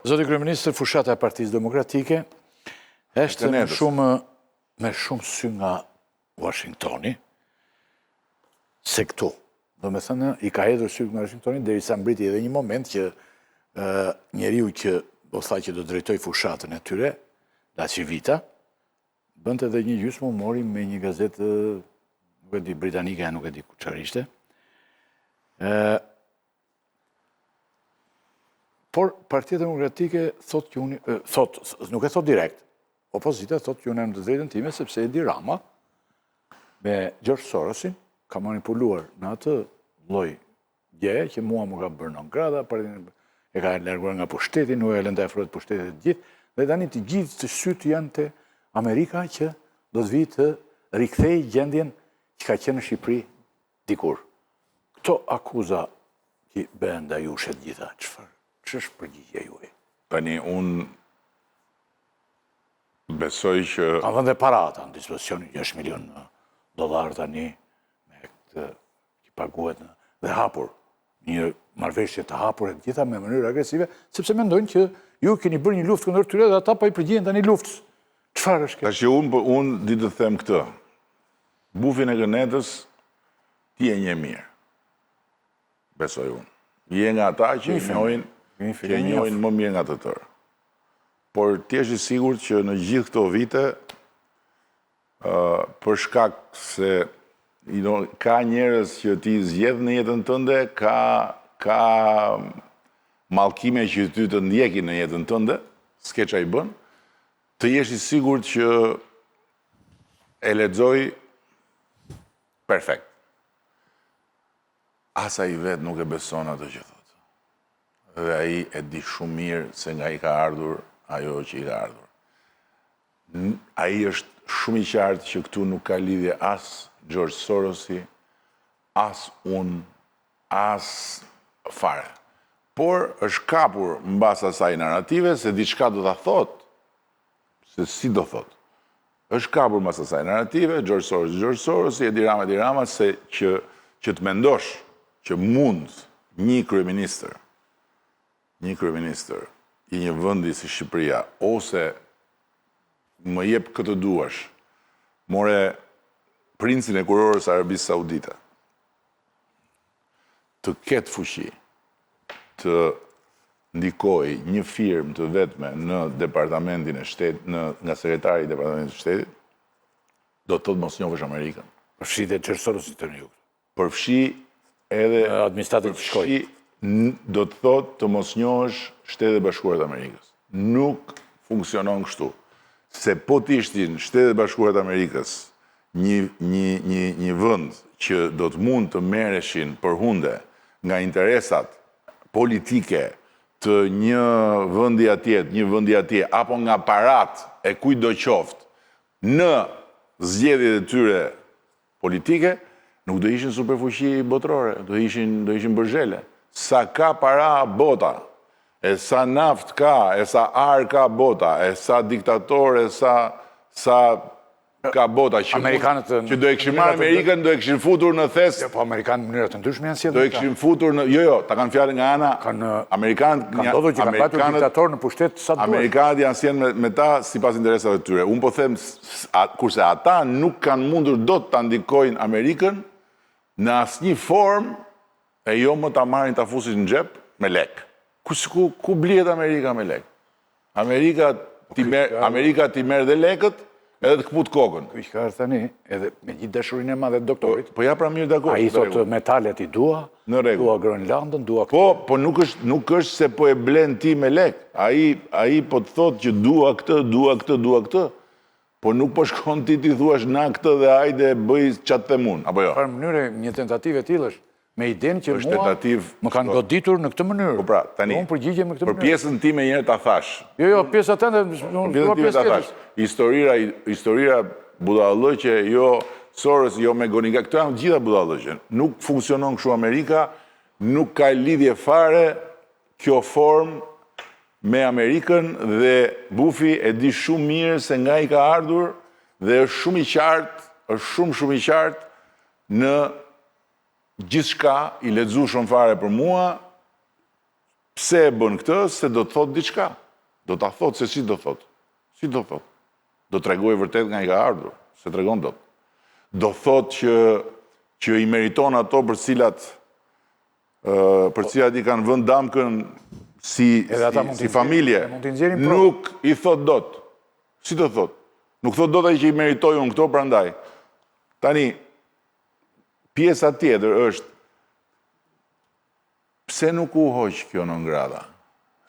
Zoti Kryeministër, fushata e Partisë Demokratike është me shumë sy nga Washingtoni, se këtu. Do me thënë, i ka hedhur sy nga Washingtoni, derisa mbriti edhe një moment që njeriu që do tha që do drejtoj fushatën e tyre, La Civita, bënte edhe një gjysmë humori me një gazetë, nuk e di britanike, nuk e di ku çfarë ishte. Por Partia Demokratike thot që nuk e thot direkt, opozita thot që unë e më të drejtën time, sepse Edi Rama me George Sorosin ka manipuluar në atë lloj gjeje që mua më ka bërë non grata, e ka larguar nga pushteti, nuk e lënda e afrohet pushtetit të gjithë, dhe tani të gjithë të sytë janë të Amerika që do të vijë të rikthejë gjendjen që ka qenë në Shqipëri dikur. Këto akuza që bëhen ndaj jush të gjitha, ç'është përgjigjja juaj? Tani unë besoj që... Kanë vënë dhe parata në dispozicion, $6 milion tani, me këtë që paguhet dhe hapur. Një marrëveshje të hapur e të gjitha me mënyrë agresive, sepse mendojnë që ju keni bërë një luftë kundër tyre dhe ata po i përgjigjen tani luftës. Çfarë është kjo? Tash unë di të them këtë. Bufin e gënetës ti e nje mirë. Besoj unë. Je nga ata që e njohin më mirë nga të tërë. Por ti është i sigurt që në gjithë këto vite, për shkak se ka njerëz që ti zgjedh në jetën tënde, ka mallkime që ty të ndjekin në jetën tënde, s'ke ç'a i bën, të jesh i sigurt që e lexoj perfekt. Asa i vetë nuk e beson atë që thotë. Dhe ai e di shumë mirë se nga i ka ardhur ajo që i ka ardhur. Ai është shumë i qartë që këtu nuk ka lidhje as George Sorosi, as unë, as fare. Por është kapur mbas asaj narrative se diçka do ta thotë, se si do thotë. Është kapur mbas asaj narrative, George Soros, Edi Rama, se që të mendosh që mund një kryeministër i një vendi si Shqipëria, ose më jep këtë duash, more princin e kurorës Arabisë Saudite, të ketë fuqi, të ndikoj një firmë të vetme në departamentin e shtetit, nga sekretari i departamentit të shtetit, do të thotë mos njohësh Amerikën. Përfshi dhe Çersorosi të një. Përfshi edhe administratën të shkoj. Do të thotë të mos njohësh Shtetet Bashkuara të Amerikës. Nuk funksionon kështu. Se po të ishtin Shtetet Bashkuara të Amerikës një vend që do të mund të merreshin përhunde nga interesat politike të një vendi atje, apo nga parat e kujt do qoftë në zgjedhjet e tyre politike, nuk do ishin superfuqi botërore, do ishin bërxhele. Sa ka para bota, e sa naft ka, e sa ar ka bota, e sa diktator, e sa ka bota që do e këshin marrë Amerikën, do e këshin futur në thes... Po Amerikanë në mënyrë të ndryshme janë si do e këshin futur në... Jo, ta kanë fjallë nga ana... Kanë ndodhur që kanë bajtur diktator në pushtet sa duhet. Amerikanët janë sjenë me ta si pas interesave të tyre. Unë po them, kurse ata nuk kanë mundur do të ndikojnë Amerikën në asnjë formë e jo më ta marrin ta fusin në xhep me lek. Ku blihet Amerika me lek? Amerika ti merr dhe lekët, edhe të kput kokën. Kryqëtar tani, edhe me gjithë dashurinë e madhe të doktorit. Po ja pra mirë dakord. Ai thotë metalet i dua, dua Groenlandën, dua këtë. Po nuk është se po e blen ti me lek. Ai po të thotë që dua këtë. Po nuk po shkon ti thuash na këtë dhe hajde bëj çat them unë, apo jo. Në mënyrë një tentativë e tillë është me idenë që mua më kanë goditur në këtë mënyrë. Po pra, tani, unë përgjigjem në këtë mënyrë. Për pjesën time njëherë ta thash. Jo, pjesa tënde, unë pjesë tjetër. Historira budallëqe, jo Soros, jo me Gonika, këto janë gjitha budallëqe. Nuk funksionon kështu Amerika, nuk ka lidhje fare kjo formë me Amerikën dhe Bufi e di shumë mirë se nga i ka ardhur dhe është shumë i qartë në gjithçka i lexuar shumë fare për mua, Pse e bën këtë? Se do të thotë diçka. Do ta thotë se si do thotë. Si do thotë? Do t'rregojë vërtet nga i ka ardhur, se tregon dot. Do thotë që i meriton ato për cilat i kanë vënë damkën si familje. Nuk i thot dot. Si do thot? Nuk thot dot ai që i meritoj unë këto prandaj. Tani, pjesa tjetër është pse nuk u hoq kjo në ngrada?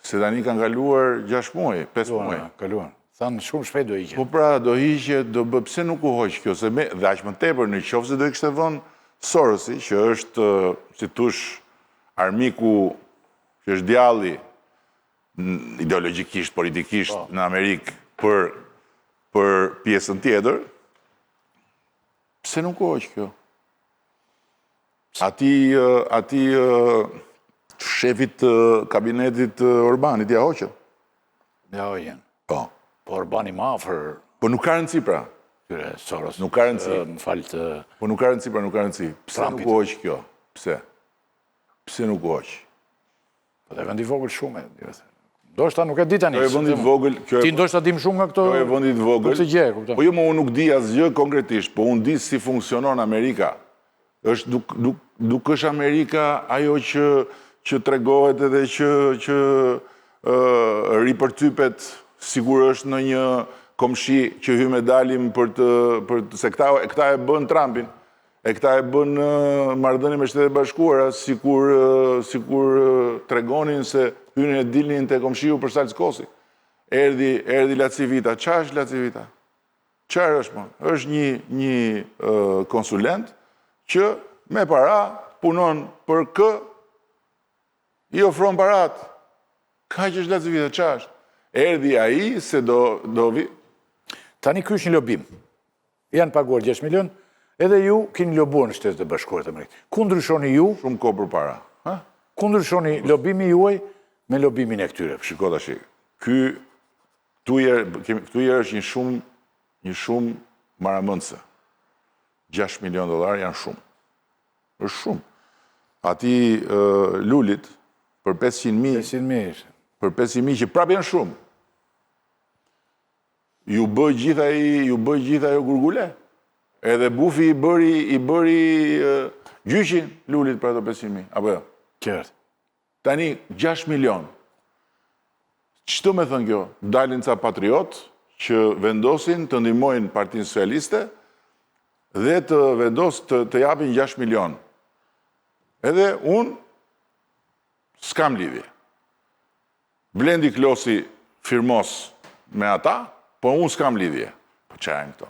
Se tani kanë kaluar 6 muaj, 5 muaj. Kaluan. Thanë shumë shpejt do hiqe. Po pra, do hiqe, pse nuk u hoq kjo? Dhe aq më tepër në qoftë se do i kishte vënë Sorosi, që është, si thush, armiku, që është djalli ideologjikisht, politikisht në Amerikë për pjesën tjetër, pse nuk u hoq kjo? Ati shefit kabinetit Orbanit, ja hoqën. Ja hoqën. Po. Po Orbani ma afër. Po nuk ka rëndësi pra. Soros. Nuk ka rëndësi. Më falë të... Po nuk ka rëndësi pra, nuk ka rëndësi. Pse nuk u hoq kjo? Pse? Pse nuk u hoq? Po dhe vendi vogël shumë. Ndoshta nuk e di tani. Kjo e vendit vogël. Ti ndoshta dim shumë nga këto... Kjo e vendit vogël. Këtë gjë, kupton. Po jo, unë nuk di asgjë konkretisht, po unë di si funksionon Amerika. Nuk është Amerika ajo që tregohet edhe që ripërtypet sigur është në një komshi që hyme dalim se këta e bën Trumpin, e këta e bën marrëdhënie me Shtetet Bashkuara, sikur tregonin se hynin e dilnin te komshiu për Salskosi. Erdhi Lacivita. Çfarë është Lacivita? Çfarë është më? Është një konsulent që me para punon për kë, i ofron parat. Ka që është Lacivita, çfarë është? Erdhi ai se do vi. Tani ky është një lobim. Janë paguar 6 milion, edhe ju keni lobuar në Shtetet e Bashkuara të Amerikës. Ku ndryshoni ju? Shumë kohë përpara. Ku ndryshoni lobimi juaj me lobimin e këtyre? Shiko tash. Këtu është një shumë maramëndse. 6 milion dollar janë shumë. Është shumë. Ati Lulit për 500.000. 500.000. Për 500.000 që prapë janë shumë. Ju bë gjitha ajo gurgule. Edhe Bufi i bëri gjyqin Lulit për ato 500.000. Apo jo? Qartë. Tani 6 milion. Ç'do me thënë kjo? Dalin ca patriot që vendosin të ndihmojnë Partinë Socialiste dhe të japin 6 milion. Edhe unë s'kam lidhje. Blendi Klosi firmos me ata, po unë s'kam lidhje. Po çfarë këto?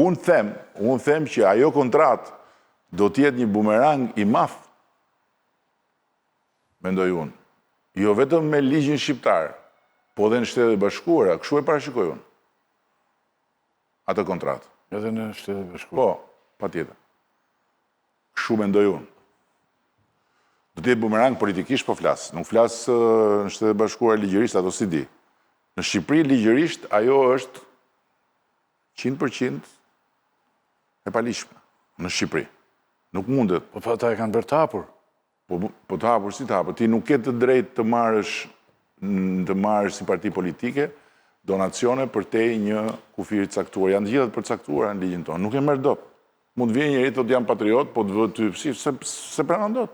Unë them që ajo kontrat do t'jetë një bumerang i madh. Mendoj unë. Jo vetëm me ligjin shqiptar, po dhe në Shtetet e Bashkuara, kështu e parashikoj unë. Atë kontratë. Edhe në Shtetet e Bashkuara. Po, patjetër. Kështu mendoj unë. Do t'jetë bumerang politikisht po flas. Nuk flas në Shtetet e Bashkuara ligjërisht, ato si di. Në Shqipëri ligjërisht ajo është 100% e palishme në Shqipëri. Nuk mundet. Po ata e kanë bërë të hapur. Po të hapur, si të hapur. Ti nuk ke të drejtë të marrësh si parti politike donacione për te një kufiri caktuar. Janë të gjithat për caktuar në ligjin tonë. Nuk e merr dot. Mund vjen njëri thotë jam patriot, po të vë ty se pranon dot.